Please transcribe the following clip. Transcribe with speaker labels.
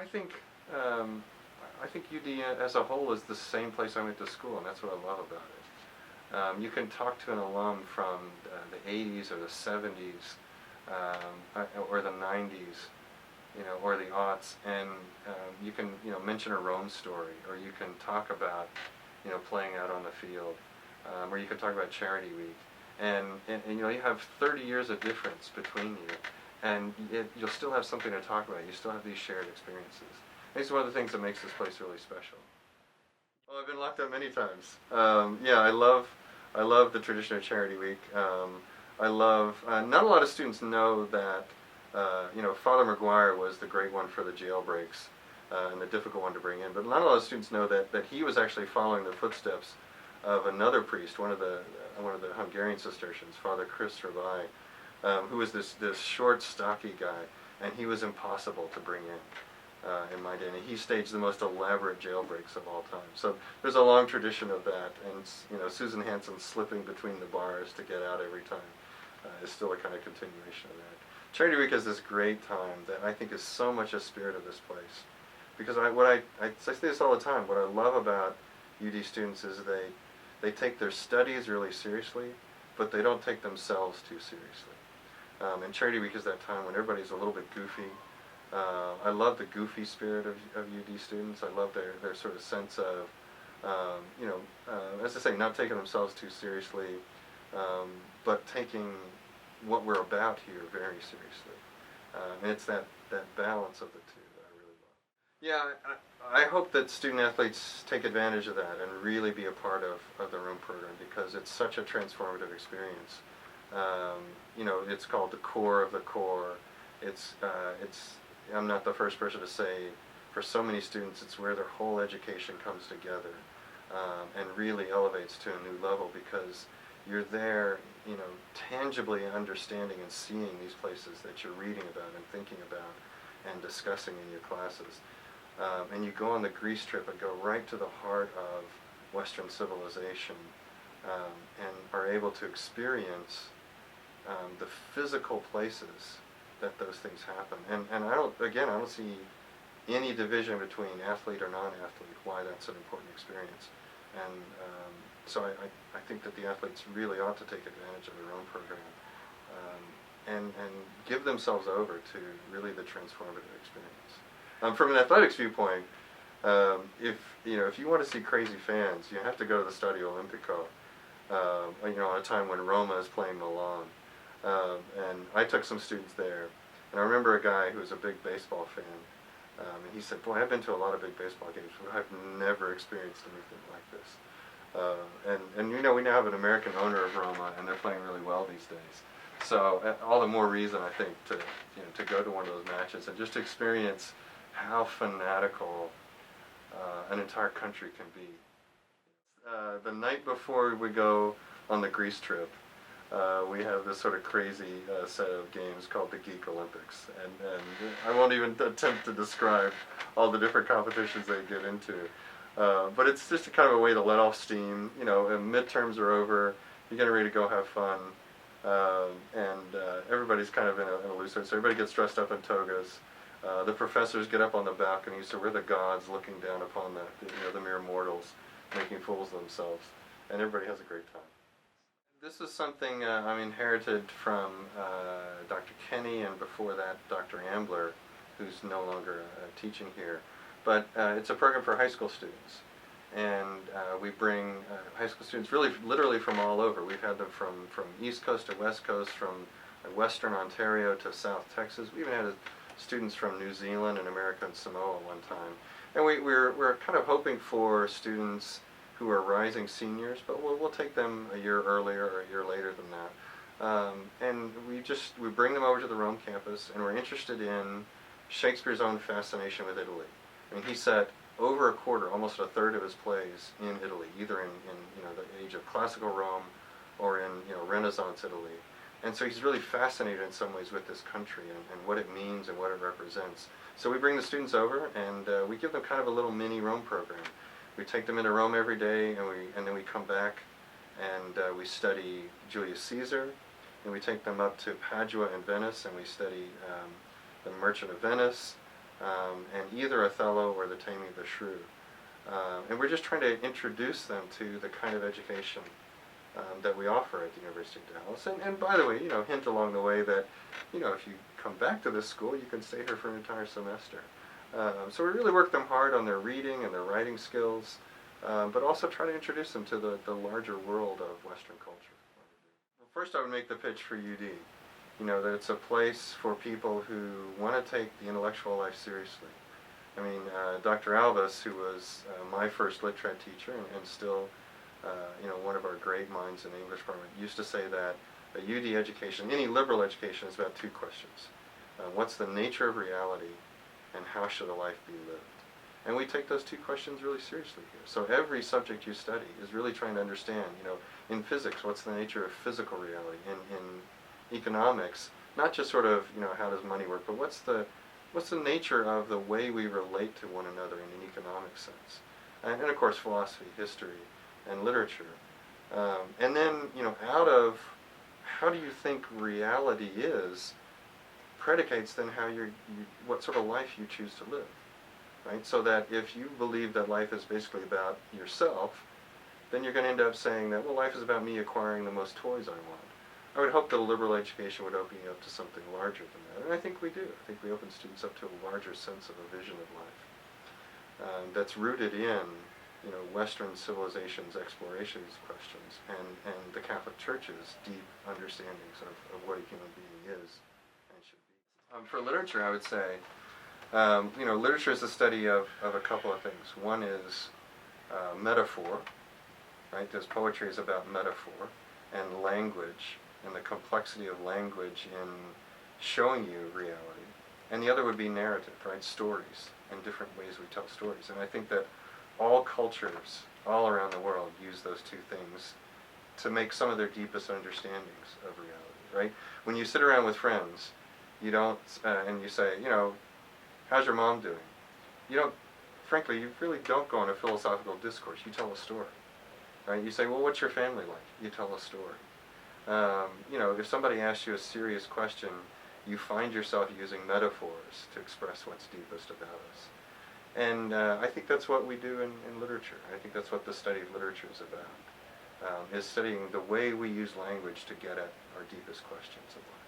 Speaker 1: I think um, I think UD as a whole is the same place I went to school, and that's what I love about it. You can talk to an alum from the 80s or the 70s or the 90s, or the aughts, and you can mention a Rome story, or you can talk about playing out on the field, or you can talk about Charity Week, and you have 30 years of difference between you, and you'll still have something to talk about. You still have these shared experiences. And it's one of the things that makes this place really special. Well, I've been locked up many times. Yeah, I love the tradition of Charity Week. I love. Not a lot of students know that. Father McGuire was the great one for the jailbreaks and the difficult one to bring in. But not a lot of students know that he was actually following the footsteps of another priest, one of the Hungarian Cistercians, Father Chris Rabai, who was this short, stocky guy, and he was impossible to bring in my day. And he staged the most elaborate jailbreaks of all time. So there's a long tradition of that, and Susan Hansen slipping between the bars to get out every time is still a kind of continuation of that. Charity Week is this great time that I think is so much a spirit of this place. Because I say this all the time, what I love about UD students is they take their studies really seriously, but they don't take themselves too seriously. And Charity Week is that time when everybody's a little bit goofy. I love the goofy spirit of UD students. I love their sort of sense of, as I say, not taking themselves too seriously, but taking what we're about here very seriously. And it's that balance of the two that I really love. Yeah, I hope that student athletes take advantage of that and really be a part of the room program, because it's such a transformative experience. It's called the core of the core. I'm not the first person to say, for so many students, it's where their whole education comes together and really elevates to a new level, because you're there, tangibly understanding and seeing these places that you're reading about and thinking about and discussing in your classes. And you go on the Greece trip and go right to the heart of Western civilization and are able to experience the physical places that those things happen. And I don't see any division between athlete or non-athlete, why that's an important experience. And so I think that the athletes really ought to take advantage of their own program and give themselves over to really the transformative experience. From an athletics viewpoint, if you want to see crazy fans, you have to go to the Stadio Olimpico. On a time when Roma is playing Milan, and I took some students there, and I remember a guy who was a big baseball fan, and he said, "Boy, I've been to a lot of big baseball games, but I've never experienced anything like this." And we now have an American owner of Roma, and they're playing really well these days. So all the more reason, I think, to go to one of those matches and just experience how fanatical an entire country can be. The night before we go on the Greece trip, we have this sort of crazy set of games called the Geek Olympics, and I won't even attempt to describe all the different competitions they get into. But it's just a kind of a way to let off steam. Midterms are over, you're getting ready to go have fun, and everybody's kind of in a loose way. So everybody gets dressed up in togas. The professors get up on the balcony, so we're the gods looking down upon the mere mortals, making fools of themselves, and everybody has a great time. This is something I inherited from Dr. Kenny, and before that Dr. Ambler, who's no longer teaching here. But it's a program for high school students, and we bring high school students literally from all over. We've had them from East Coast to West Coast, from Western Ontario to South Texas. We even had students from New Zealand and American Samoa one time. And we're kind of hoping for students who are rising seniors, but we'll take them a year earlier or a year later than that. And we bring them over to the Rome campus, and we're interested in Shakespeare's own fascination with Italy. He set over a quarter, almost a third of his plays in Italy, either in the age of classical Rome or in Renaissance Italy. And so he's really fascinated in some ways with this country and what it means and what it represents. So we bring the students over, and we give them kind of a little mini Rome program. We take them into Rome every day, and then we come back and we study Julius Caesar, and we take them up to Padua and Venice, and we study the Merchant of Venice, and either Othello or The Taming of the Shrew. And we're just trying to introduce them to the kind of education that we offer at the University of Dallas. And by the way, hint along the way that, if you come back to this school, you can stay here for an entire semester. So we really work them hard on their reading and their writing skills, but also try to introduce them to the larger world of Western culture. Well, first I would make the pitch for UD. That it's a place for people who want to take the intellectual life seriously. I mean, Dr. Alvis, who was my first lit trad teacher and still, one of our great minds in the English department, used to say that a UD education, any liberal education, is about two questions. What's the nature of reality, and how should a life be lived? And we take those two questions really seriously here. So every subject you study is really trying to understand, in physics, what's the nature of physical reality? In economics, not just sort of, how does money work, but what's the nature of the way we relate to one another in an economic sense? And of course, philosophy, history, and literature. And then, out of how do you think reality is, predicates then how what sort of life you choose to live, right? So that if you believe that life is basically about yourself, then you're going to end up saying that, well, life is about me acquiring the most toys I want. I would hope that a liberal education would open you up to something larger than that, and I think we do. I think we open students up to a larger sense of a vision of life that's rooted in, Western civilization's exploration of these questions and the Catholic Church's deep understandings of what a human being is and should be. For literature, I would say, literature is the study of a couple of things. One is metaphor, right? Because poetry is about metaphor and language, and the complexity of language in showing you reality. And the other would be narrative, right? Stories, and different ways we tell stories. And I think that all cultures all around the world use those two things to make some of their deepest understandings of reality, right? When you sit around with friends, you don't, and you say, how's your mom doing? Frankly, you really don't go on a philosophical discourse. You tell a story, right? You say, well, what's your family like? You tell a story. If somebody asks you a serious question, you find yourself using metaphors to express what's deepest about us. And I think that's what we do in literature. I think that's what the study of literature is about, is studying the way we use language to get at our deepest questions of life.